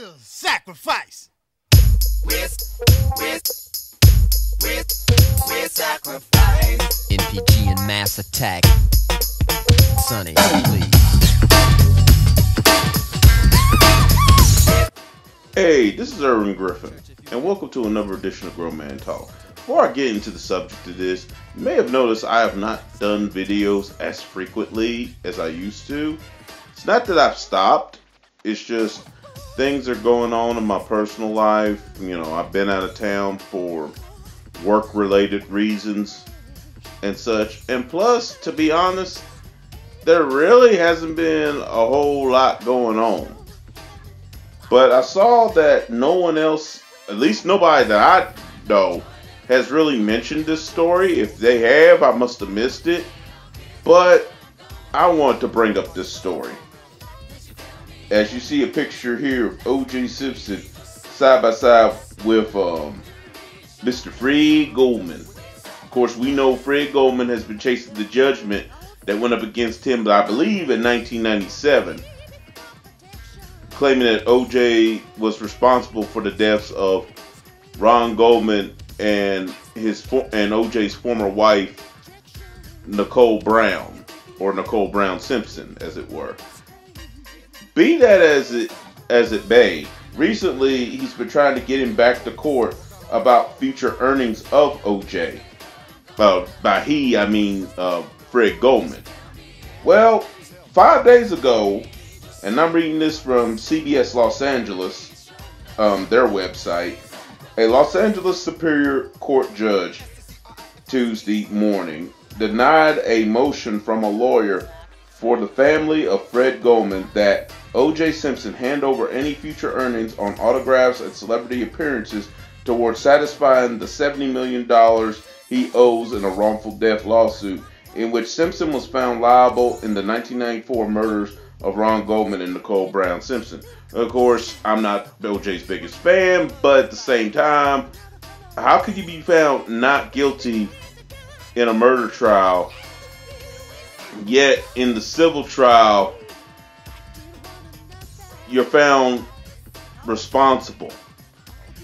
little sacrifice. With sacrifice. NPG and Mass Attack. Sonny, please. Hey, this is Irvin Griffin, and welcome to another edition of Grown Man Talk. Before I get into the subject of this, you may have noticed I have not done videos as frequently as I used to. It's not that I've stopped, it's just things are going on in my personal life. You know, I've been out of town for work-related reasons and such. And plus, to be honest, there really hasn't been a whole lot going on. But I saw that no one else, at least nobody that I know, has really mentioned this story. If they have, I must have missed it. But I want to bring up this story. As you see a picture here of O.J. Simpson side by side with Mr. Fred Goldman. Of course, we know Fred Goldman has been chasing the judgment that went up against him, I believe, in 1997. Claiming that O.J. was responsible for the deaths of Ron Goldman and O.J.'s former wife, Nicole Brown, or Nicole Brown Simpson, as it were. Be that as it may, recently he's been trying to get him back to court about future earnings of O.J. By he, I mean Fred Goldman. Well, 5 days ago, and I'm reading this from CBS Los Angeles, their website, a Los Angeles Superior Court judge Tuesday morning denied a motion from a lawyer for the family of Fred Goldman that O.J. Simpson hand over any future earnings on autographs and celebrity appearances towards satisfying the $70 million he owes in a wrongful death lawsuit in which Simpson was found liable in the 1994 murders of Ron Goldman and Nicole Brown Simpson. Of course, I'm not O.J.'s biggest fan, but at the same time, how could you be found not guilty in a murder trial, yet in the civil trial, you're found responsible?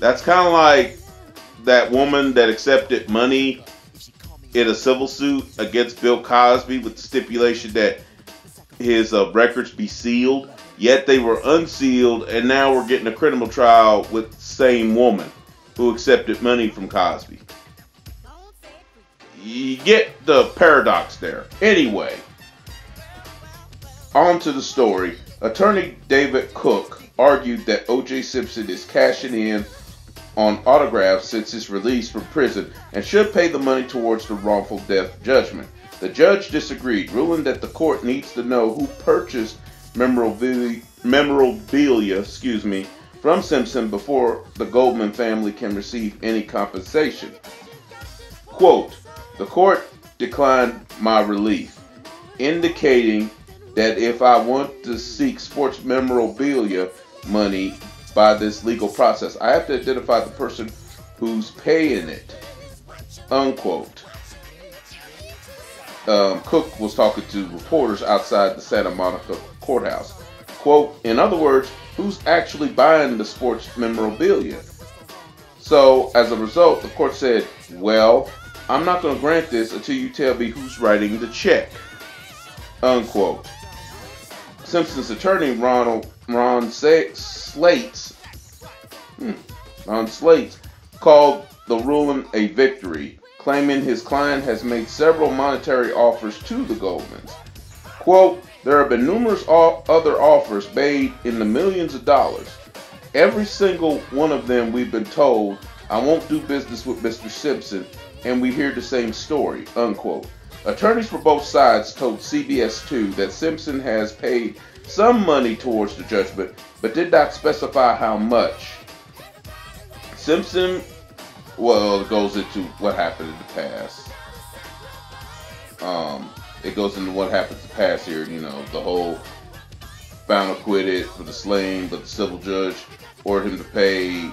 That's kind of like that woman that accepted money in a civil suit against Bill Cosby with the stipulation that his records be sealed, yet they were unsealed, and now we're getting a criminal trial with the same woman who accepted money from Cosby. You get the paradox there. Anyway, on to the story. Attorney David Cook argued that O.J. Simpson is cashing in on autographs since his release from prison and should pay the money towards the wrongful death judgment. The judge disagreed, ruling that the court needs to know who purchased memorabilia from Simpson before the Goldman family can receive any compensation. Quote, "The court declined my relief, indicating that if I want to seek sports memorabilia money by this legal process, I have to identify the person who's paying it." Unquote. Cook was talking to reporters outside the Santa Monica courthouse. Quote, "In other words, who's actually buying the sports memorabilia?" So, as a result, the court said, "Well, I'm not going to grant this until you tell me who's writing the check." Unquote. Simpson's attorney, Ron Slates, called the ruling a victory, claiming his client has made several monetary offers to the Goldmans. Quote, "There have been numerous other offers made in the millions of dollars. Every single one of them we've been told, I won't do business with Mr. Simpson, and we hear the same story." Unquote. Attorneys for both sides told CBS 2 that Simpson has paid some money towards the judgment, but did not specify how much. Simpson, well, it goes into what happened in the past. It goes into what happened in the past here, you know, the whole found acquitted for the slaying, but the civil judge ordered him to pay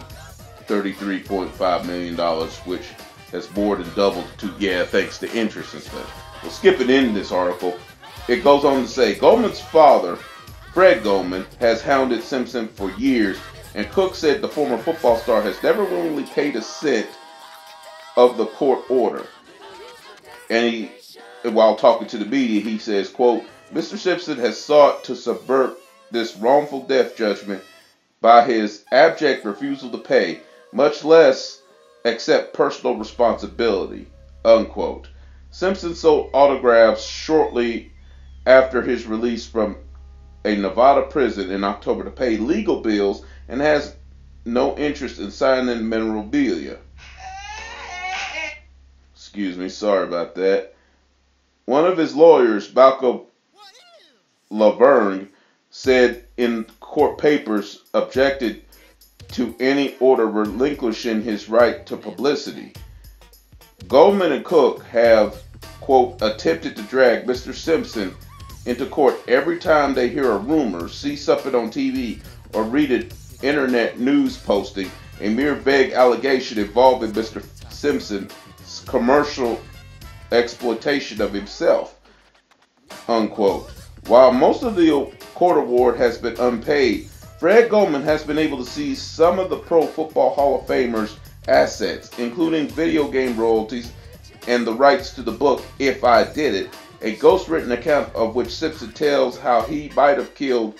$33.5 million, which has more than doubled to, thanks to interest and stuff. Well, skipping in this article, it goes on to say, Goldman's father, Fred Goldman, has hounded Simpson for years And Cook said the former football star has never willingly paid a cent of the court order. And while talking to the media, he says, quote, Mr. Simpson has sought to subvert this wrongful death judgment by his abject refusal to pay, much less accept personal responsibility, unquote. Simpson sold autographs shortly after his release from a Nevada prison in October to pay legal bills and has no interest in signing memorabilia. Excuse me, sorry about that. One of his lawyers, Malcolm Laverne, said in court papers objected to any order relinquishing his right to publicity. Goldman and Cook have, quote, attempted to drag Mr. Simpson into court every time they hear a rumor, see something on TV, or read an internet news posting, a mere vague allegation involving Mr. Simpson's commercial exploitation of himself, unquote. While most of the court award has been unpaid, Fred Goldman has been able to seize some of the Pro Football Hall of Famers' assets, including video game royalties and the rights to the book If I Did It, a ghostwritten account of which Simpson tells how he might have killed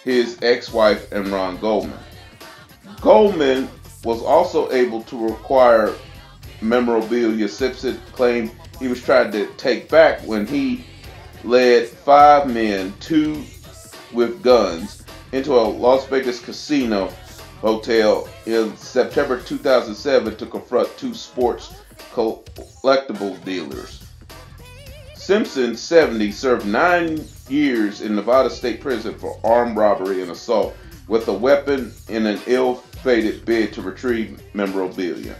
his ex-wife and Ron Goldman. Goldman was also able to acquire memorabilia Simpson claimed he was trying to take back when he led 5 men, 2 with guns, into a Las Vegas casino hotel in September 2007 to confront 2 sports collectible dealers. Simpson, 70, served 9 years in Nevada State Prison for armed robbery and assault with a weapon in an ill-fated bid to retrieve memorabilia.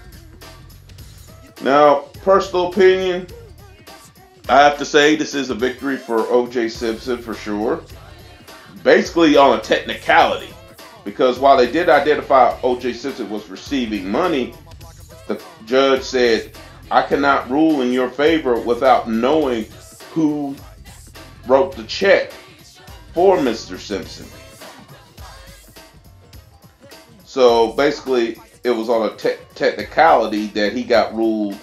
Now, personal opinion, I have to say this is a victory for O.J. Simpson for sure. Basically on a technicality, because while they did identify O.J. Simpson was receiving money, the judge said, I cannot rule in your favor without knowing who wrote the check for Mr. Simpson. So basically, it was on a technicality that he got ruled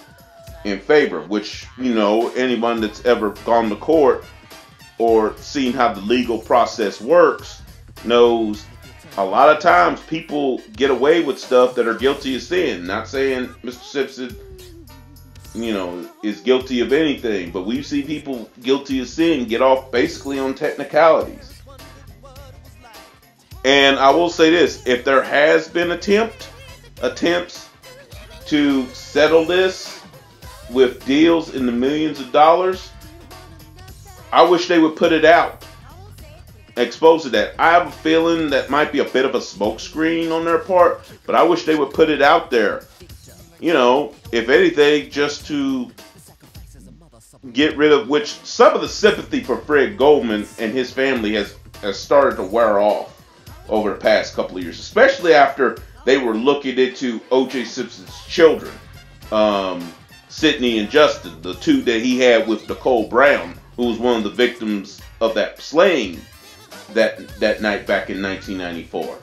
in favor, which, you know, anyone that's ever gone to court or seen how the legal process works knows a lot of times people get away with stuff that are guilty of sin. Not saying Mr. Simpson, you know, is guilty of anything, but we've seen people guilty of sin get off basically on technicalities. And I will say this, if there has been attempts to settle this with deals in the millions of dollars, I wish they would put it out, expose it. That I have a feeling that might be a bit of a smokescreen on their part, but I wish they would put it out there. You know, if anything, just to get rid of which some of the sympathy for Fred Goldman and his family has started to wear off over the past couple of years, especially after they were looking into O.J. Simpson's children, Sydney and Justin, the 2 that he had with Nicole Brown, who was one of the victims of that slaying that night back in 1994.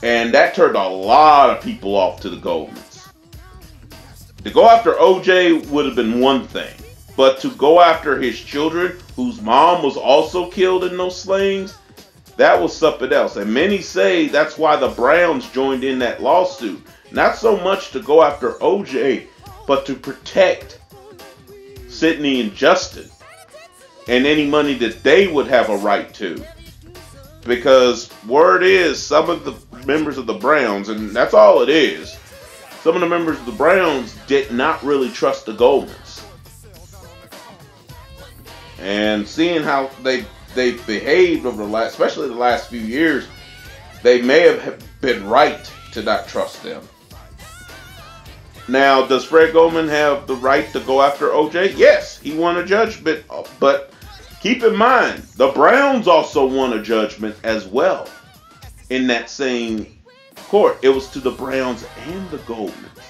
And that turned a lot of people off to the Goldmans. To go after O.J. would have been one thing, but to go after his children, whose mom was also killed in those slayings, that was something else. And many say that's why the Browns joined in that lawsuit. Not so much to go after O.J., but to protect Sydney and Justin and any money that they would have a right to. Because word is, some of the members of the Browns, and that's all it is, some of the members of the Browns did not really trust the Goldmans. And seeing how they behaved over the last, especially the last few years, they may have been right to not trust them. Now, does Fred Goldman have the right to go after O.J.? Yes, he won a judgment, but keep in mind, the Browns also won a judgment as well in that same court. It was to the Browns and the Goldmans,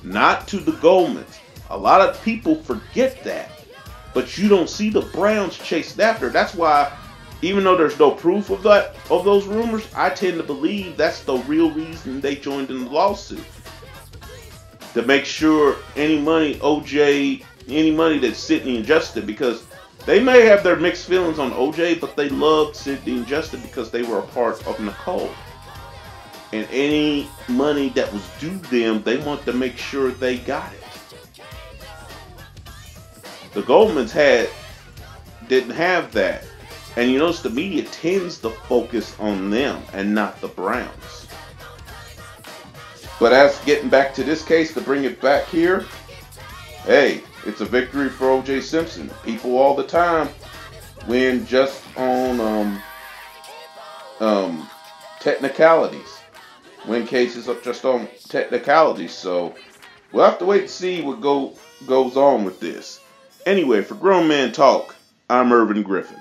not to the Goldmans. A lot of people forget that, but you don't see the Browns chased after. That's why even though there's no proof of those rumors, I tend to believe that's the real reason they joined in the lawsuit. To make sure any money that's Sidney and Justin, because they may have their mixed feelings on OJ, but they loved Sidney and Justin because they were a part of Nicole. And any money that was due them, they want to make sure they got it. The Goldmans didn't have that. And you notice the media tends to focus on them and not the Browns. But as getting back to this case, to bring it back here, hey, it's a victory for O.J. Simpson. People all the time win just on technicalities. Win cases up just on technicalities. So we'll have to wait and see what goes on with this. Anyway, for Grown Man Talk, I'm Irvin Griffin.